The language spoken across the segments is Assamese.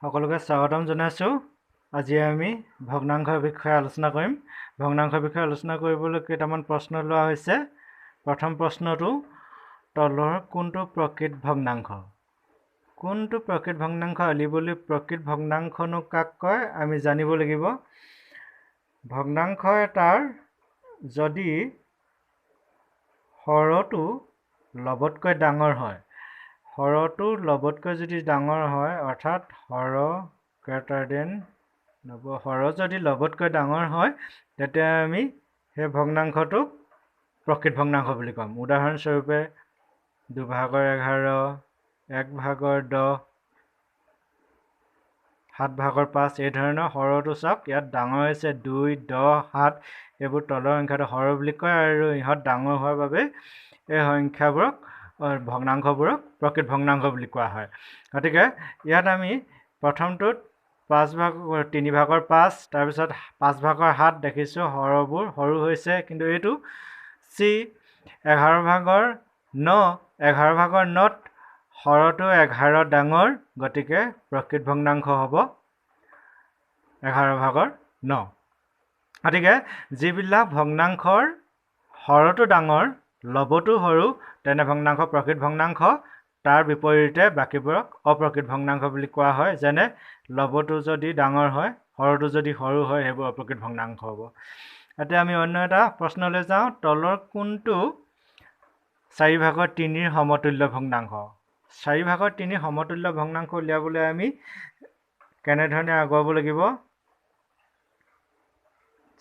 সকলোকে স্বাগতম জনাইছোঁ। আজি আমি ভগ্নাংশৰ বিষয়ে আলোচনা কৰিম। ভগ্নাংশৰ বিষয়ে আলোচনা কৰিবলৈ কেইটামান প্ৰশ্ন লোৱা হৈছে। প্ৰথম প্ৰশ্নটো, তলৰ কোনটো প্ৰকৃত ভগ্নাংশ? কোনটো প্ৰকৃত ভগ্নাংশ আলিবলৈ প্ৰকৃত ভগ্নাংশনো কাক কয় আমি জানিব লাগিব। ভগ্নাংশ এটাৰ যদি হৰটো লবতকৈ ডাঙৰ হয়, হৰটো লবতকৈ যদি ডাঙৰ হয়, অৰ্থাৎ হৰ গ্ৰেটাৰ দেন হৰ যদি লবতকৈ ডাঙৰ হয়, তেতিয়া আমি সেই ভগ্নাংশটোক প্ৰকৃত ভগ্নাংশ বুলি ক'ম। উদাহৰণস্বৰূপে 2/11, 1/10, 7/5 এই ধৰণৰ হৰটো চাওক, ইয়াত ডাঙৰ হৈছে 2, 10, 7 এইবোৰ তলৰ সংখ্যাটো হৰ বুলি কয়, আৰু ইহঁত ডাঙৰ হোৱাৰ বাবে এই সংখ্যাবোৰক ভগ্নাংশবোৰক প্ৰকৃত ভগ্নাংশ বুলি কোৱা হয়। গতিকে ইয়াত আমি প্ৰথমটোত 3/5, তাৰপিছত 5/7 দেখিছোঁ, হৰবোৰ সৰু হৈছে, কিন্তু এইটো চি 11/9, 11/9ত হৰটো 11 ডাঙৰ, গতিকে প্ৰকৃত ভগ্নাংশ হ'ব 11/9। গতিকে যিবিলাক ভগ্নাংশৰ হৰটো ডাঙৰ, লবটো সৰু, তেনে ভগ্নাংশ প্ৰকৃত ভগ্নাংশ। তাৰ বিপৰীতে বাকীবোৰক অপ্ৰকৃত ভগ্নাংশ বুলি কোৱা হয়। যেনে লবটো যদি ডাঙৰ হয়, হৰটো যদি সৰু হয়, সেইবোৰ অপ্ৰকৃত ভগ্নাংশ হ'ব। এতিয়া আমি অন্য এটা প্ৰশ্নলৈ যাওঁ। তলৰ কোনটো 4/3 সমতুল্য ভগ্নাংশ? 4/3 সমতুল্য ভগ্নাংশ উলিয়াবলৈ আমি কেনেধৰণে আগুৱাব লাগিব?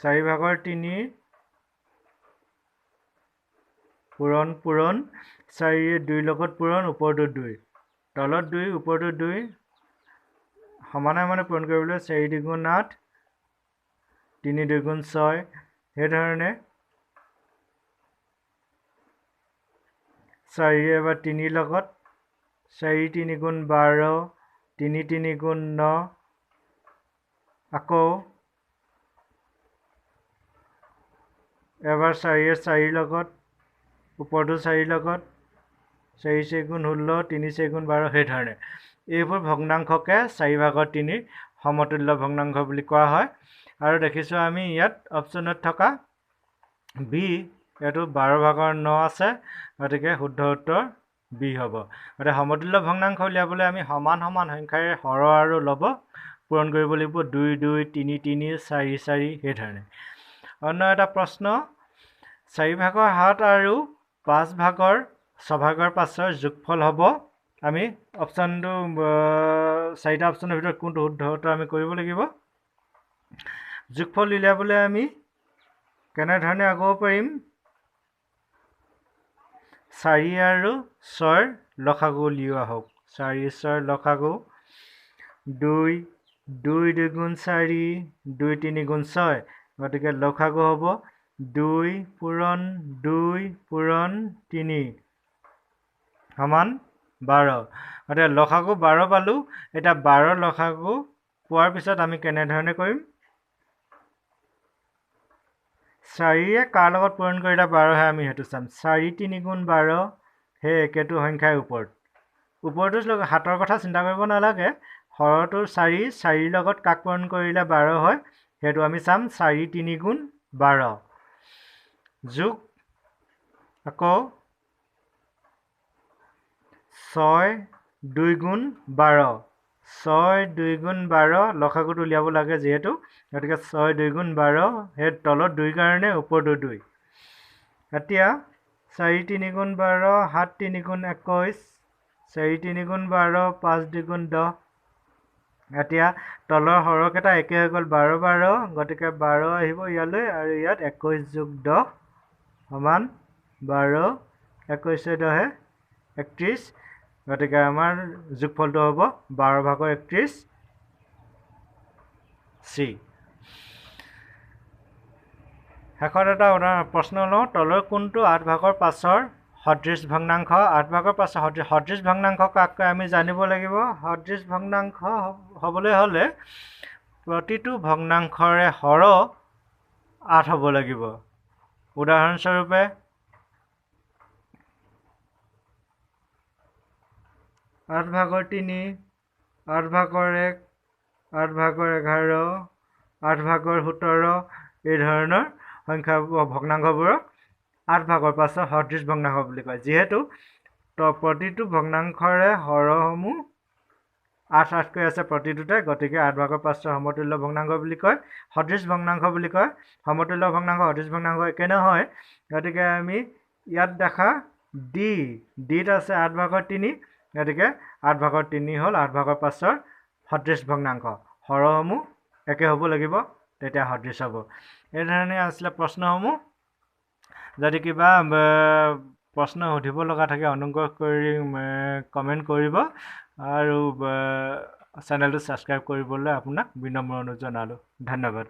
4/3 পূৰণ 4 2 লগত পূৰণ, ওপৰটো 2, তলত 2, ওপৰটো 2, সমানে পূৰণ কৰিবলৈ 4 2 8, 3 2 6, সেইধৰণে 4 এবাৰ 3 লগত, 4 3 12, 3 3 9, আকৌ এবাৰ 4 4 লগত, ওপৰটো 4 লগত, 4 4 16, 3 4 12, সেইধৰণে এইবোৰ ভগ্নাংশকে 4/3 সমতুল্য ভগ্নাংশ বুলি কোৱা হয়। আৰু দেখিছোঁ আমি ইয়াত অপশ্যনত থকা বি, এইটো 12/9 আছে, গতিকে শুদ্ধ উত্তৰ বি হ'ব। গতিকে সমতুল্য ভগ্নাংশ উলিয়াবলৈ আমি সমান সমান সংখ্যাৰে হৰ আৰু লব পূৰণ কৰিব লাগিব, 2 2, 3 3, 4 4, সেইধৰণে। অন্য এটা প্ৰশ্ন, 4/7 আৰু 5/6/5 যোগফল হ'ব। আমি অপশ্যনটো 4টা অপশ্যনৰ ভিতৰত কোনটো শুদ্ধ উত্তৰ আমি কৰিব লাগিব। যোগফল উলিয়াবলৈ আমি কেনেধৰণে আগুৱাব পাৰিম? 4 আৰু 6ৰ লসাগু উলিওৱা হওক। 4 6ৰ লসাগু 2 2 2 4, 2 3 6, গতিকে লসাগু হ'ব 2 পূৰণ 2 পূৰণ 3 সমান 12। গতিকে লসাগু 12 পালোঁ। এতিয়া 12 লসাগু পোৱাৰ পিছত আমি কেনেধৰণে কৰিম? 4ৰে কাৰ লগত পূৰণ কৰিলে 12হে আমি সেইটো চাম। 4 3 12, সেই একেটো সংখ্যাৰ ওপৰটো 7ৰ কথা চিন্তা কৰিব নালাগে। হৰটোৰ 4ৰ লগত কাক পূৰণ কৰিলে 12 হয়, সেইটো আমি চাম। 4 3 12 যোগ আকৌ 6 2 12, 6 2 12 লসাগুটো উলিয়াব লাগে যিহেতু, গতিকে 6 2 12, সেই তলত 2 কাৰণে ওপৰটো 2। এতিয়া 4 3 12, 7 3 21, 4 3 12, 5 2 10। এতিয়া তলৰ হৰকেইটা একে হৈ গ'ল, 12 12, গতিকে 12 আহিব ইয়ালৈ, আৰু ইয়াত 21 যোগ 10 সমান 12, 21 10 31, গতিকে আমাৰ যোগফলটো হ'ব 12/31 চি। শেষত এটা প্ৰশ্ন লওঁ, তলৰ কোনটো 8/5ৰ সদৃশ ভগ্নাংশ? 8/5 সদৃশ ভগ্নাংশ কাক কয় আমি জানিব লাগিব। সদৃশ ভগ্নাংশ হ'বলৈ হ'লে প্ৰতিটো ভগ্নাংশৰে হৰ 8 হ'ব লাগিব। উদাহৰণস্বৰূপে 8/3, 8/1, 8 ভাগৰ 11, 8 ভাগৰ 17 এই ধৰণৰ সংখ্যা ভগ্নাংশবোৰক 8 ভাগৰ 5ৰ সদৃশ ভগ্নাংশ বুলি কয়। যিহেতু প্ৰতিটো ভগ্নাংশৰে হৰসমূহ 8 8কৈ আছে প্ৰতিটোতে, গতিকে 8 ভাগৰ 5ৰ সমতুল্য ভগ্নাংশ বুলি কয়, সদৃশ ভগ্নাংশ বুলি কয়। সমতুল্য ভগ্নাংশ সদৃশ ভগ্নাংশ একে নহয়, গতিকে আমি ইয়াত দেখা ডিত আছে 8 ভাগৰ 3, গতিকে 8 ভাগৰ 3 হ'ল 8 ভাগৰ 5ৰ সদৃশ ভগ্নাংশ। হৰসমূহ একে হ'ব লাগিব, তেতিয়া সদৃশ হ'ব। এইধৰণে আছিলে প্ৰশ্নসমূহ। যদি কিবা প্ৰশ্ন সুধিব লগা থাকে অনুগ্ৰহ কৰি কমেণ্ট কৰিব আৰু চেনেলটো ছাবস্ক্ৰাইব কৰিবলৈ আপোনাক বিনম্ৰ অনুৰোধ জনালোঁ। ধন্যবাদ।